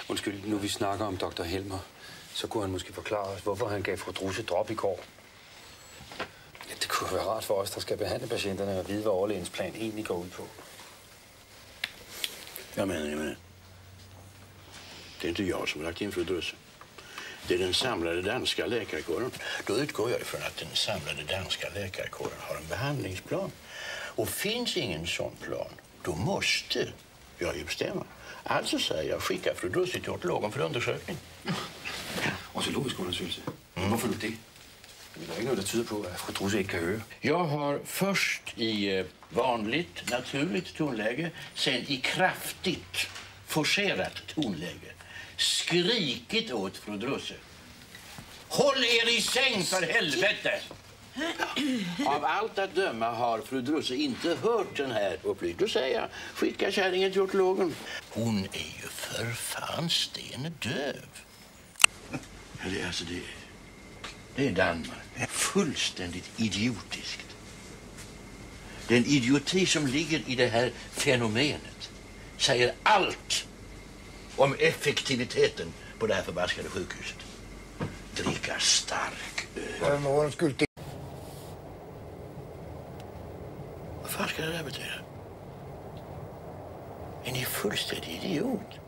Undskyld, nu vi snakker om Dr. Helmer, så kunne han måske forklare os, hvorfor han gav fru Drusse drop i går. Ja, det kunne være rart for os, der skal behandle patienterne, og vide, hvad overlægens plan egentlig går ud på. Jag menar. Det är inte jag som har lagt in fru Drusse. Det är den samlade danska läkarkåren. Då utgår jag ifrån att den samlade danska läkarkåren har en behandlingsplan. Och finns ingen sån plan, då måste jag ju bestämma. Alltså säger jag, skicka fru Drusse till ortologen för undersökning. Ortologisk undersøgelse? Hvorfor det? Det er ikke noget, der tyder på, at fru Drusse ikke kan høre. Jag har först i vanligt, naturligt tonläge, sen i kraftigt, forcerat tonläge skrikit åt fru Drusse. Håll er i säng för helvete! Av allt att döma har fru Drusse inte hört den här upplysningen. Då säger jag, skicka kärringen till ortologen. Hon är ju för fan stendöv. Det är Danmark. Fullständigt idiotiskt. Den idioti som ligger i det här fenomenet säger allt om effektiviteten på det här förbaskade sjukhuset. Dricka stark öl. Vad fan ska det där betyda? Är ni fullständigt idiot?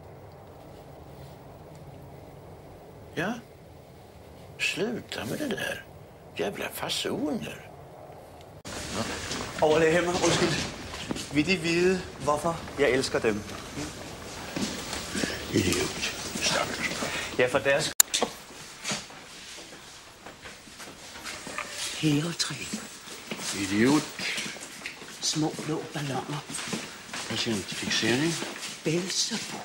Ja? Sluta med det där. Jävla fasoner. Overlæge Helmer, undskyld. Vil de vide, hvorfor jeg elsker dem? Idiot. Stakkels. Ja, for deres... Hævetræ. Idiot. Små blå balloner. Patientfixering. Belzebub.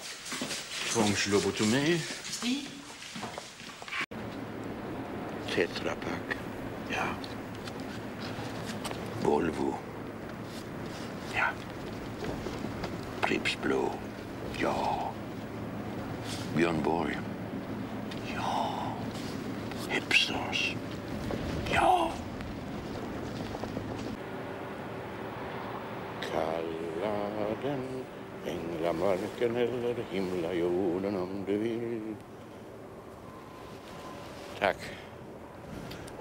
Tvångslobotomi. Tetra Pak. Ja. Volvo. Ja. Pripps Blå. Ja. Björn Borg. Ja. Hipsters. Ja. Kalla den änglamarken eller himlajorden om du vill. Tack.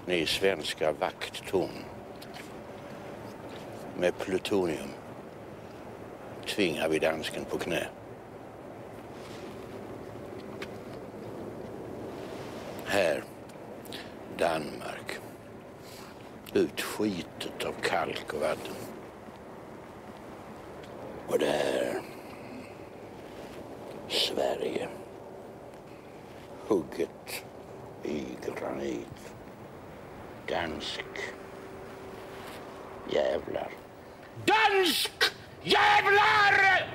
Ni svenska vakttorn. Med plutonium tvingar vi dansken på knä. Här, Danmark. Utskitet av kalk och vatten. Och där, Sverige. Hugget i granit. Dansk jävlar. Dansk jävlar!